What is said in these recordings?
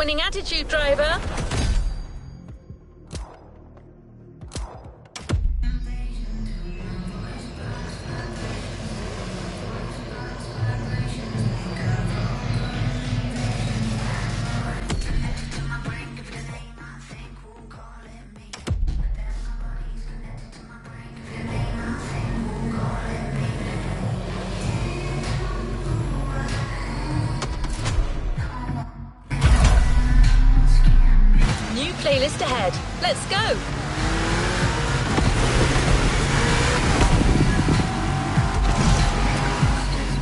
winning attitude, driver. Playlist ahead. Let's go!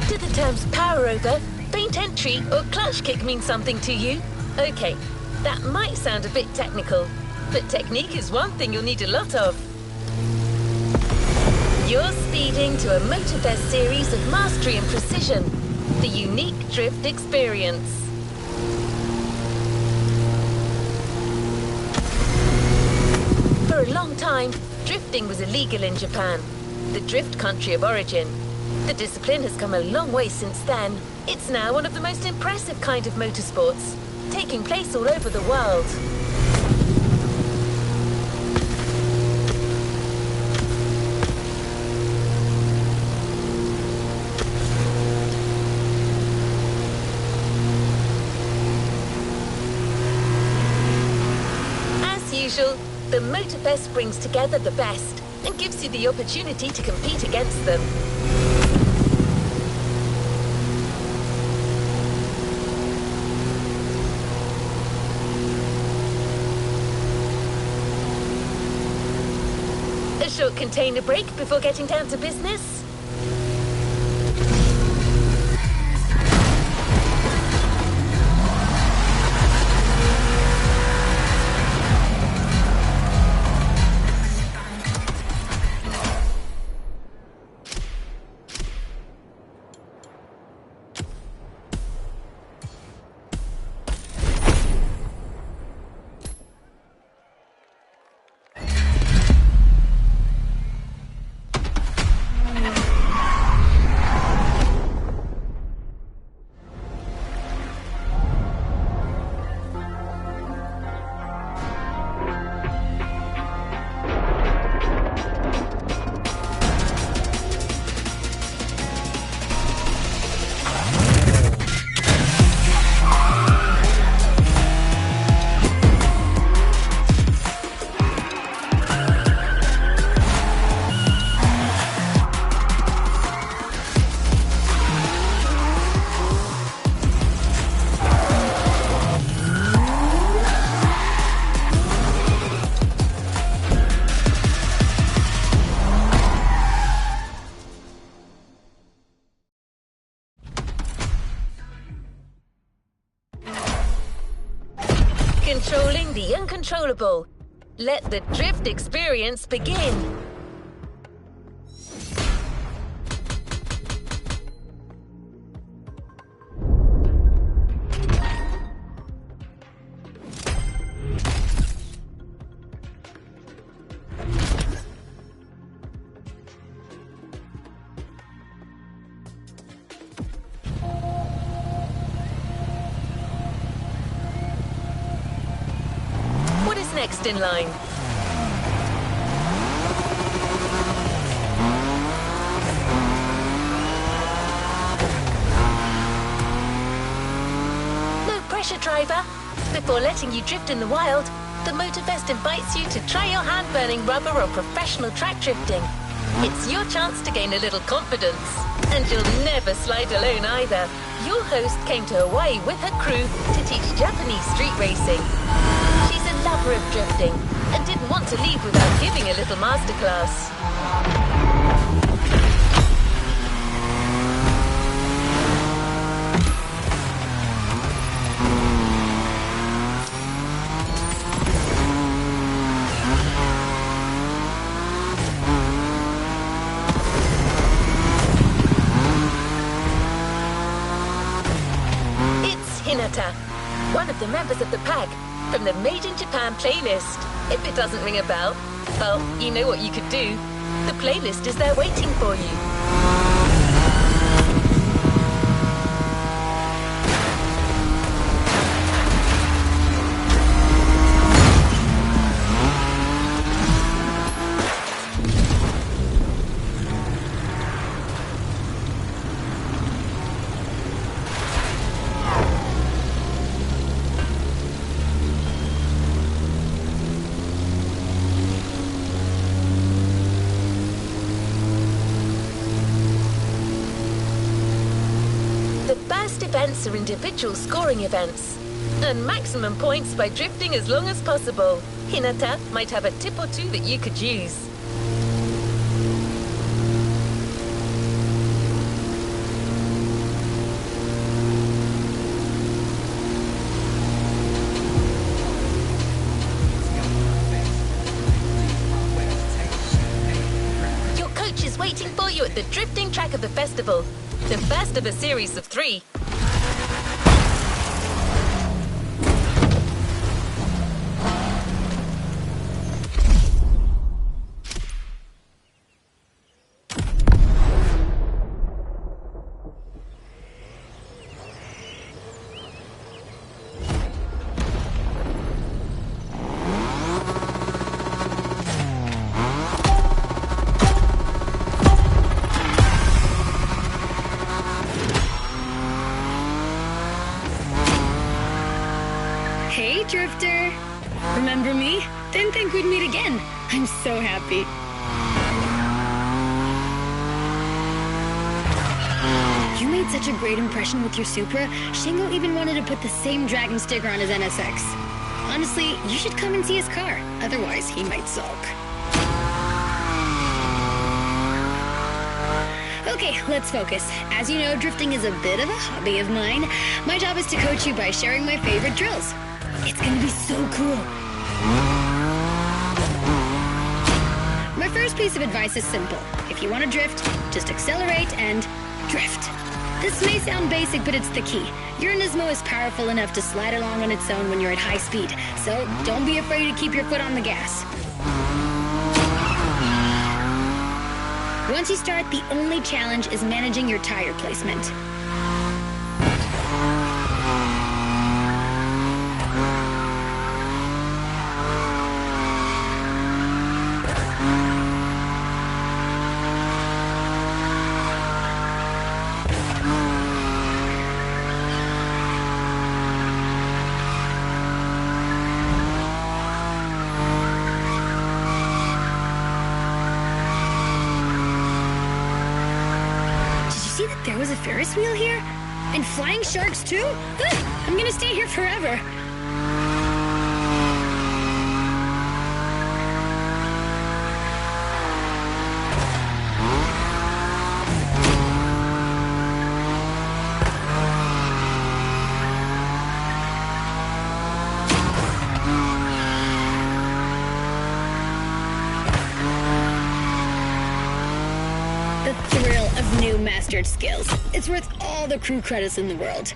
Do the terms power over, faint entry, or clutch kick mean something to you? Okay, that might sound a bit technical, but technique is one thing you'll need a lot of. You're speeding to a Motorfest series of mastery and precision, the unique drift experience. For a long time, drifting was illegal in Japan, the drift country of origin. The discipline has come a long way since then. It's now one of the most impressive kind of motorsports, taking place all over the world. As usual, the Motorfest brings together the best and gives you the opportunity to compete against them. A short container break before getting down to business. Controlling the uncontrollable. Let the drift experience begin. Next in line. No pressure, driver. Before letting you drift in the wild, the Motorfest invites you to try your hand-burning rubber or professional track drifting. It's your chance to gain a little confidence. And you'll never slide alone either. Your host came to Hawaii with her crew to teach Japanese street racing. She's a lover of drifting and didn't want to leave without giving a little masterclass. Hinata, one of the members of the pack, from the Made in Japan playlist. If it doesn't ring a bell, well, you know what you could do. The playlist is there waiting for you. Most events are individual scoring events. Earn maximum points by drifting as long as possible. Hinata might have a tip or two that you could use. Your coach is waiting for you at the drifting track of the festival. The first of a series of 3. Hey, Drifter! Remember me? Didn't think we'd meet again. I'm so happy. You made such a great impression with your Supra, Shingo even wanted to put the same Dragon sticker on his NSX. Honestly, you should come and see his car. Otherwise, he might sulk. Okay, let's focus. As you know, drifting is a bit of a hobby of mine. My job is to coach you by sharing my favorite drills. It's gonna be so cool. My first piece of advice is simple. If you want to drift, just accelerate and drift. This may sound basic, but it's the key. Your Nismo is powerful enough to slide along on its own when you're at high speed, so don't be afraid to keep your foot on the gas. Once you start, the only challenge is managing your tire placement. There was a Ferris wheel here? And flying sharks too? I'm gonna stay here forever. The thrill of new mastered skills. It's worth all the crew credits in the world.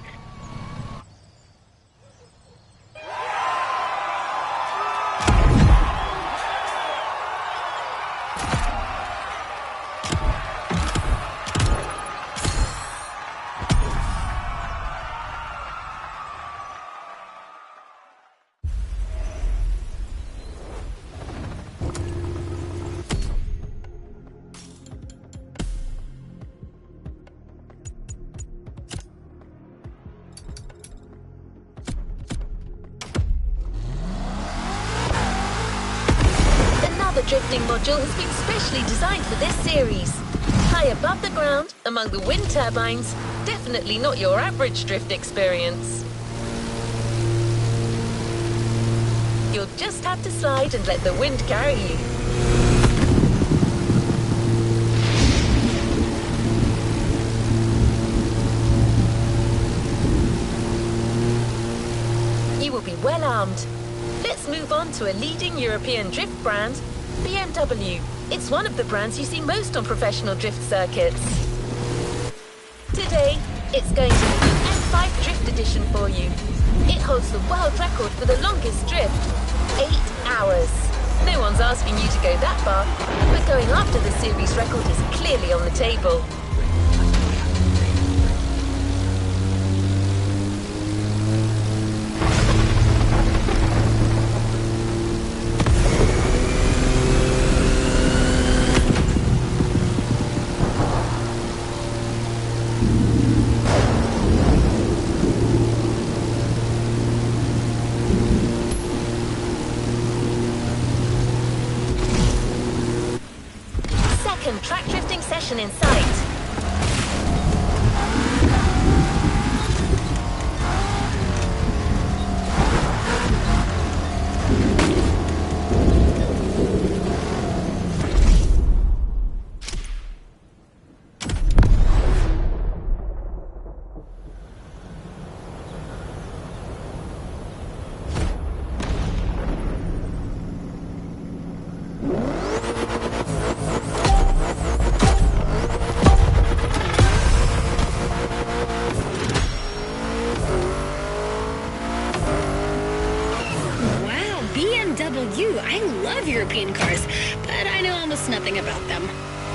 The drifting module has been specially designed for this series. High above the ground, among the wind turbines, definitely not your average drift experience. You'll just have to slide and let the wind carry you. You will be well armed. Let's move on to a leading European drift brand, BMW. It's one of the brands you see most on professional drift circuits. Today, it's going to be the M5 Drift Edition for you. It holds the world record for the longest drift, 8 hours. No one's asking you to go that far, but going after the series record is clearly on the table. Track drifting session in sight. European cars, but I know almost nothing about them.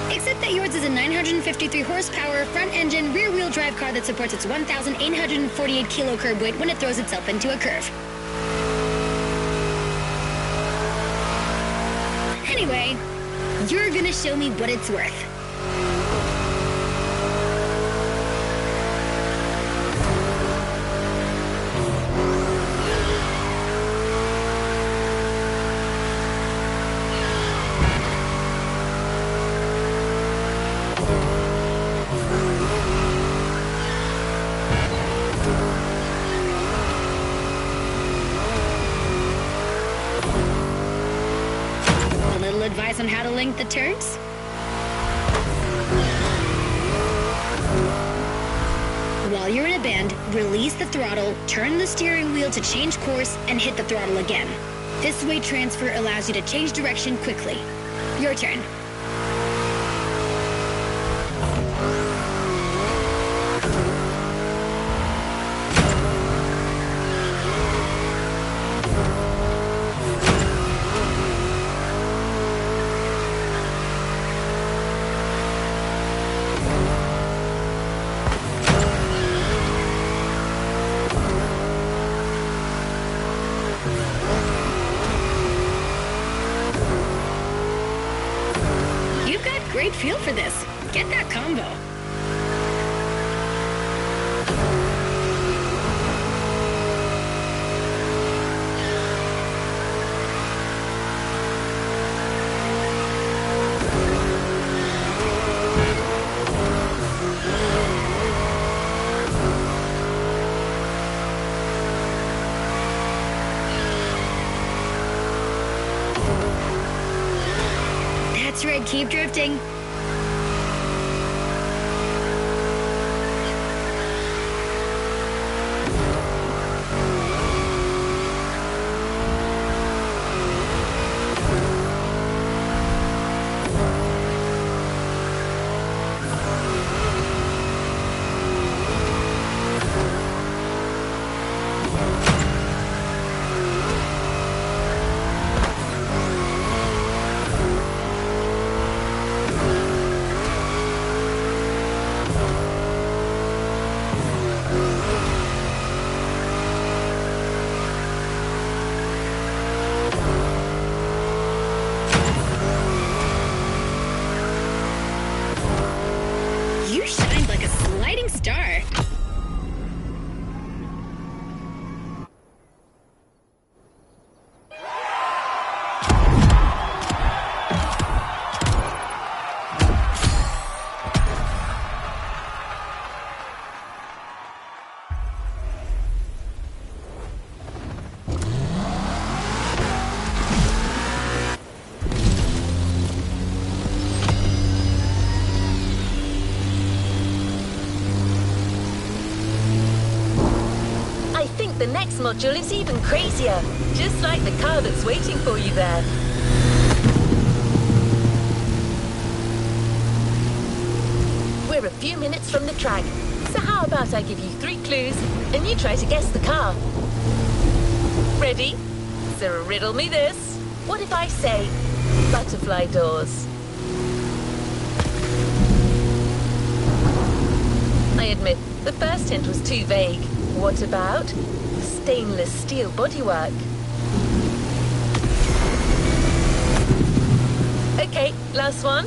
Except that yours is a 953 horsepower, front-engine, rear-wheel drive car that supports its 1,848 kilo curb weight when it throws itself into a curve. Anyway, you're gonna show me what it's worth. Advice on how to link the turns? While you're in a bend, release the throttle, turn the steering wheel to change course, and hit the throttle again. This weight transfer allows you to change direction quickly. Your turn. Great feel for this. Get that combo. That's right, keep drifting. Star. The next module is even crazier, just like the car that's waiting for you there. We're a few minutes from the track, so how about I give you 3 clues and you try to guess the car? Ready? So riddle me this. What if I say butterfly doors? I admit, the first hint was too vague. What about stainless steel bodywork? Okay, last one.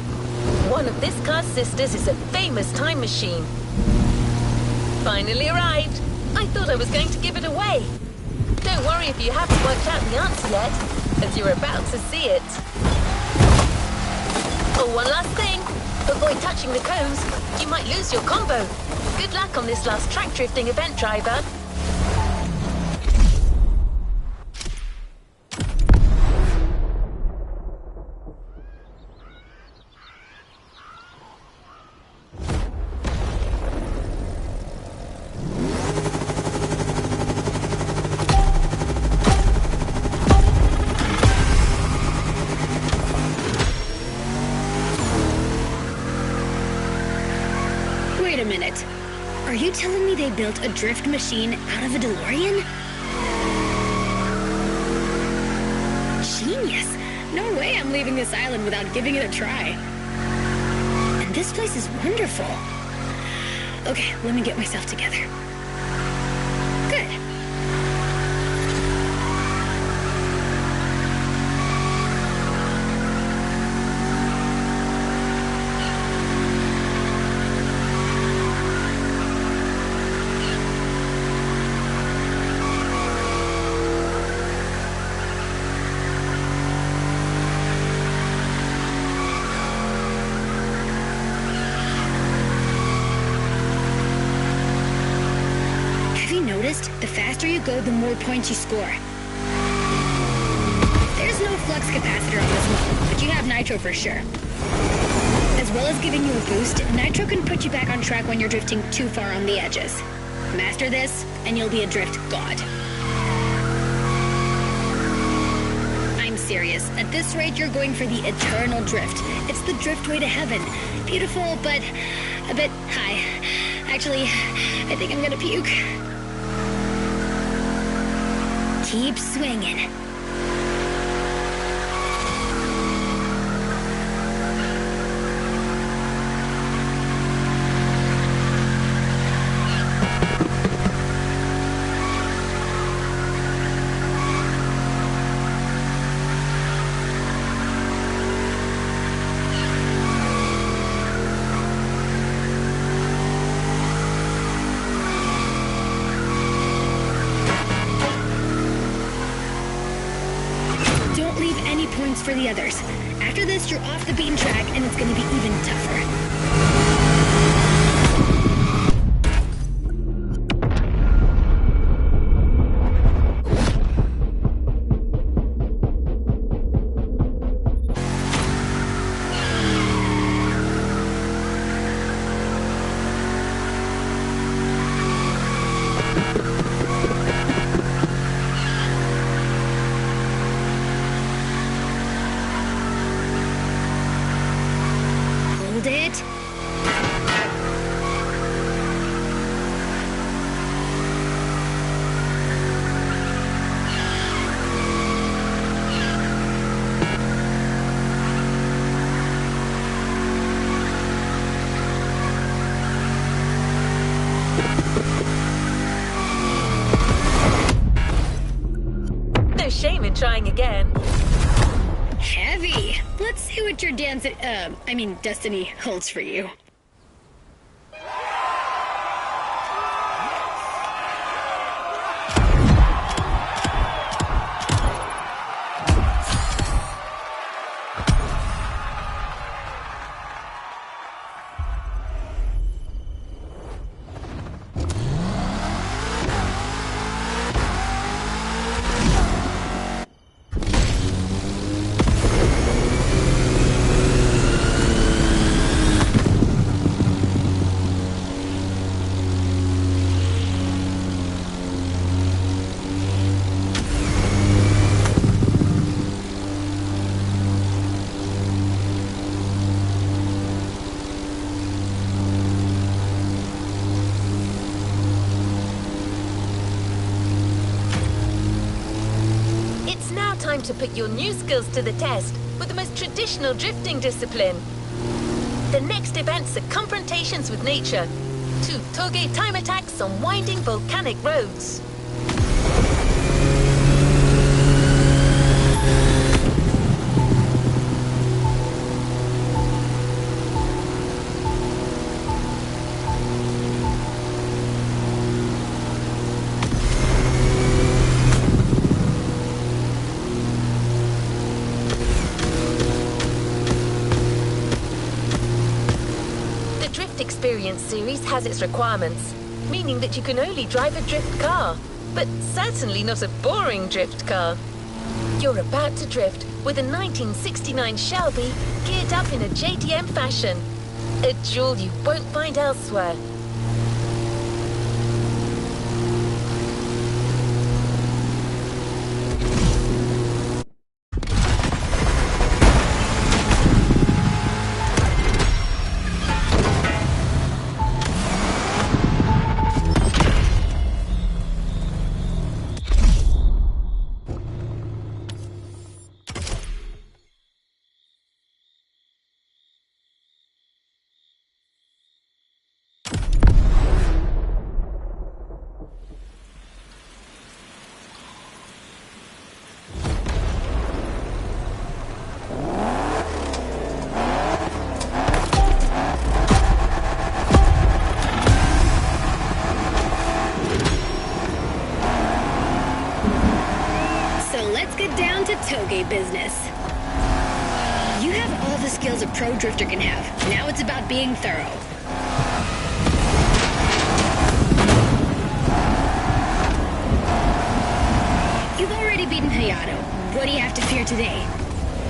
One of this car's sisters is a famous time machine. Finally arrived. I thought I was going to give it away. Don't worry if you haven't worked out the answer yet, as you're about to see it. Oh, one last thing. Avoid touching the cones. You might lose your combo. Good luck on this last track drifting event, driver. Wait a minute. Are you telling me they built a drift machine out of a DeLorean? Genius. No way I'm leaving this island without giving it a try. And this place is wonderful. Okay, let me get myself together. Good. The faster you go, the more points you score. There's no flux capacitor on this mode, but you have nitro for sure. As well as giving you a boost, nitro can put you back on track when you're drifting too far on the edges. Master this, and you'll be a drift god. I'm serious. At this rate, you're going for the eternal drift. It's the driftway to heaven. Beautiful, but a bit high. Actually, I think I'm gonna puke. Keep swinging. Points for the others. After this, you're off the beaten track, and it's going to be even tougher. It. No shame in trying again. Heavy. Let's see what your destiny holds for you. Time to put your new skills to the test with the most traditional drifting discipline. The next events are confrontations with nature. 2 Toge time attacks on winding volcanic roads. Experience series has its requirements, meaning that you can only drive a drift car, but certainly not a boring drift car. You're about to drift with a 1969 Shelby geared up in a JDM fashion, a jewel you won't find elsewhere. business. You have all the skills a pro drifter can have. Now it's about being thorough. You've already beaten Hayato. What do you have to fear today?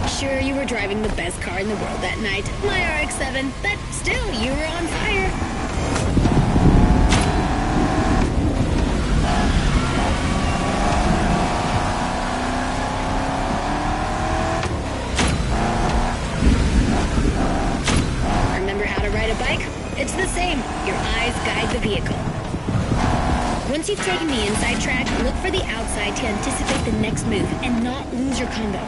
Sure, you were driving the best car in the world that night, my RX-7, but still, you were on fire. Remember how to ride a bike? It's the same. Your eyes guide the vehicle. Once you've taken the inside track, look for the outside to anticipate the next move and not lose your combo.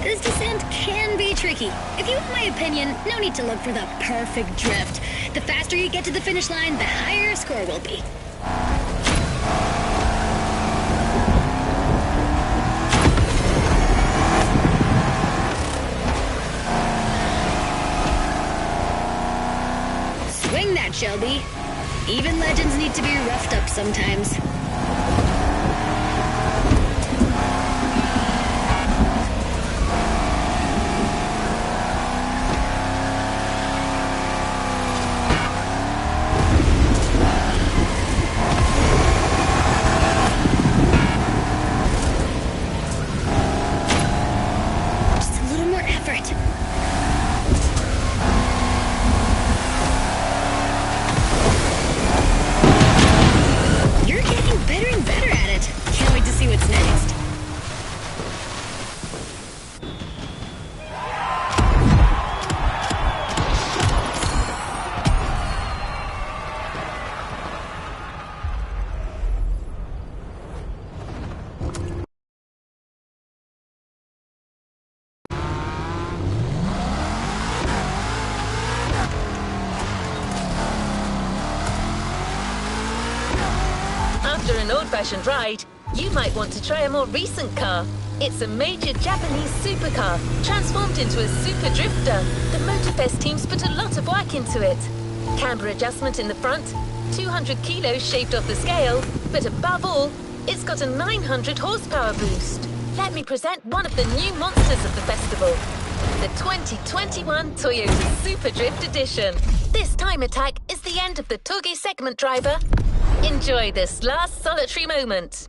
This descent can be tricky. If you want my opinion, no need to look for the perfect drift. The faster you get to the finish line, the higher your score will be. Swing that, Shelby. Even legends need to be roughed up sometimes. After an old-fashioned ride, you might want to try a more recent car. It's a major Japanese supercar, transformed into a super drifter. The Motorfest teams put a lot of work into it. Camber adjustment in the front, 200 kilos shaved off the scale, but above all, it's got a 900 horsepower boost. Let me present one of the new monsters of the festival, the 2021 Toyota Super Drift Edition. This time attack is the end of the Toge segment, driver. Enjoy this last solitary moment.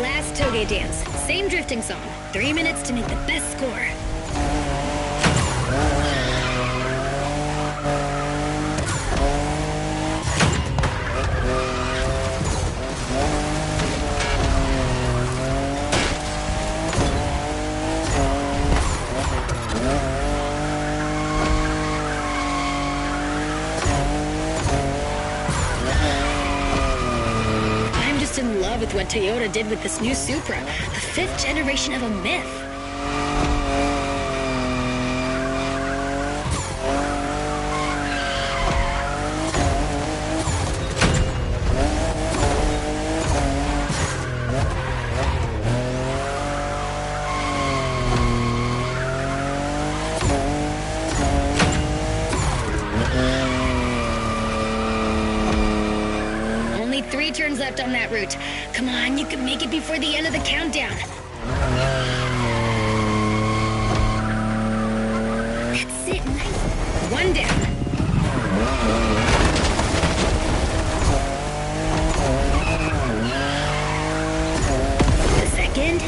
Last Toge dance. Same drifting song. 3 minutes to make the best score. In love with what Toyota did with this new Supra, the 5th generation of a myth. Only 3 turns left on that route. Come on, you can make it before the end of the countdown. That's it. Nice. 1 down. The second.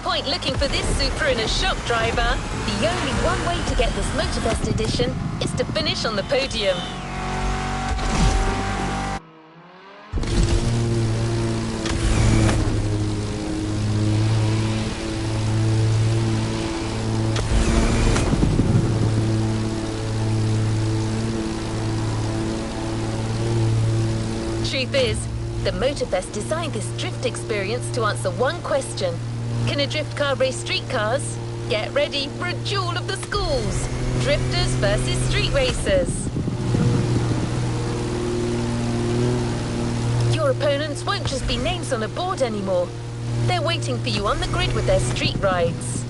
point looking for this super in a shop, driver. The only one way to get this Motorfest edition is to finish on the podium. Truth is, the Motorfest designed this drift experience to answer one question. Can a drift car race street cars? Get ready for a duel of the schools. Drifters versus street racers. Your opponents won't just be names on a board anymore. They're waiting for you on the grid with their street rides.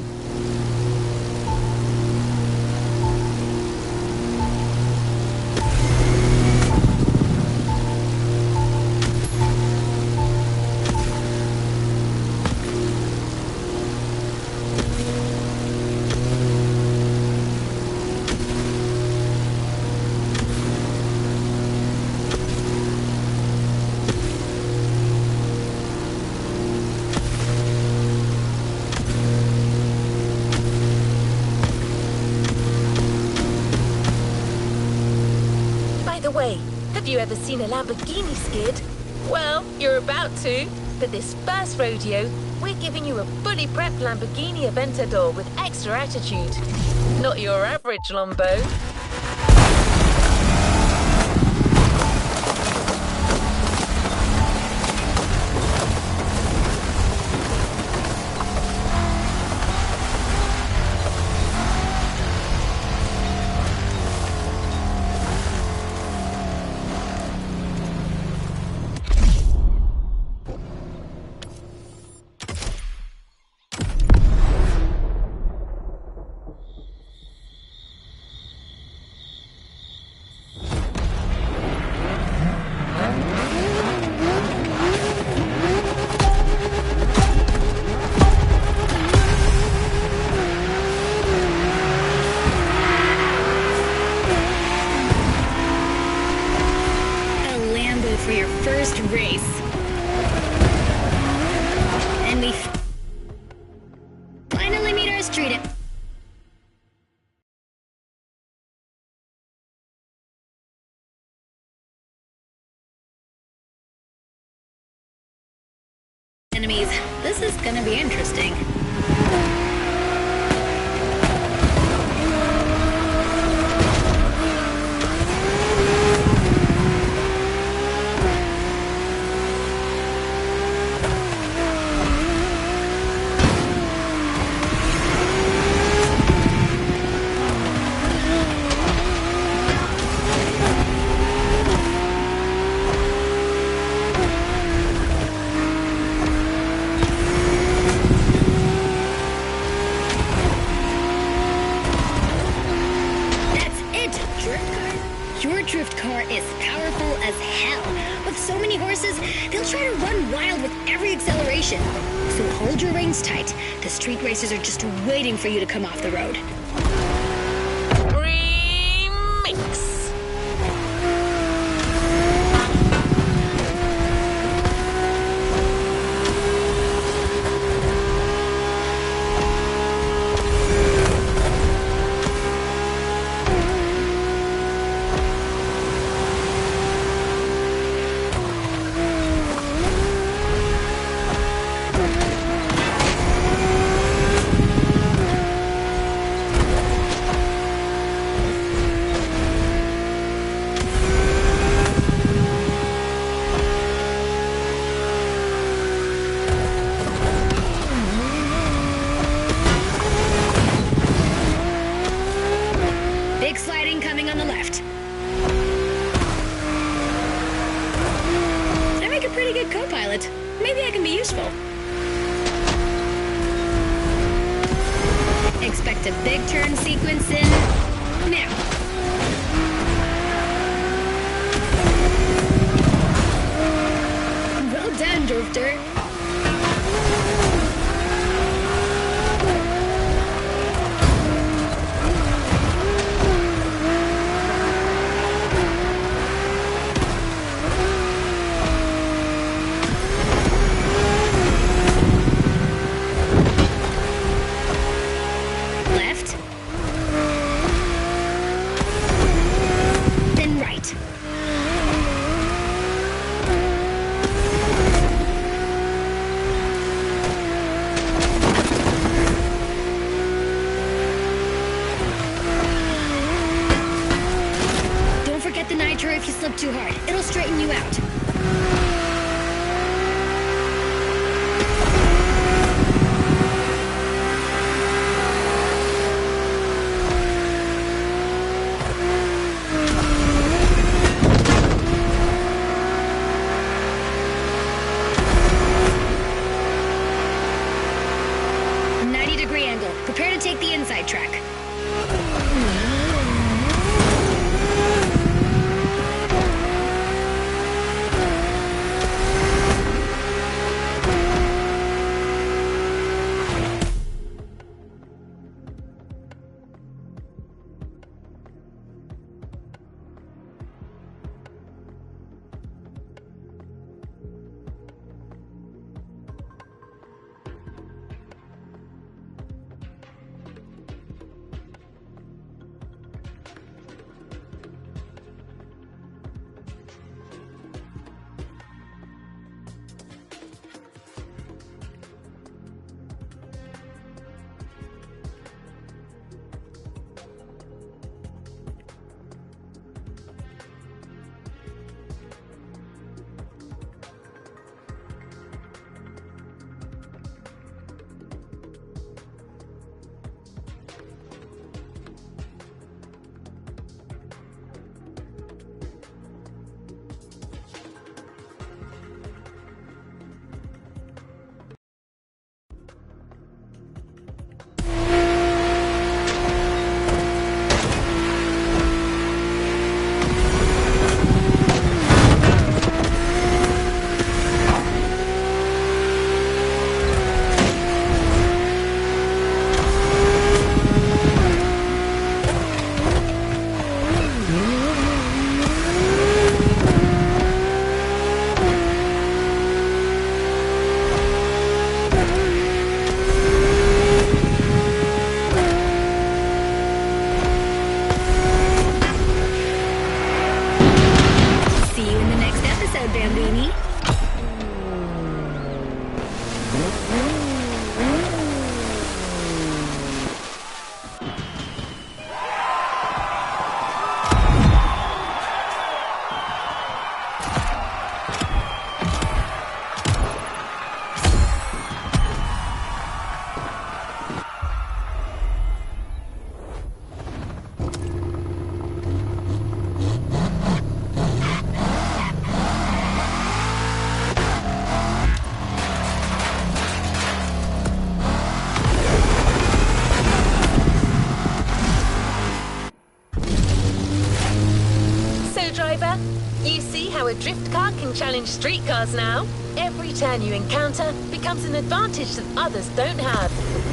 Have you ever seen a Lamborghini skid? Well, you're about to. For this first rodeo, we're giving you a fully prepped Lamborghini Aventador with extra attitude. Not your average Lambo. For your first race. And we finally meet our street enemies. This is gonna be interesting. Your drift car is powerful as hell. With so many horses, they'll try to run wild with every acceleration. So hold your reins tight. The street racers are just waiting for you to come off the road. Remix. Big sliding coming on the left. I make a pretty good co-pilot. Maybe I can be useful. Expect a big turn sequence in now. Well done, Drifter. angle. Prepare to take the inside track. Bambini. Driver, you see how a drift car can challenge street cars now? Every turn you encounter becomes an advantage that others don't have.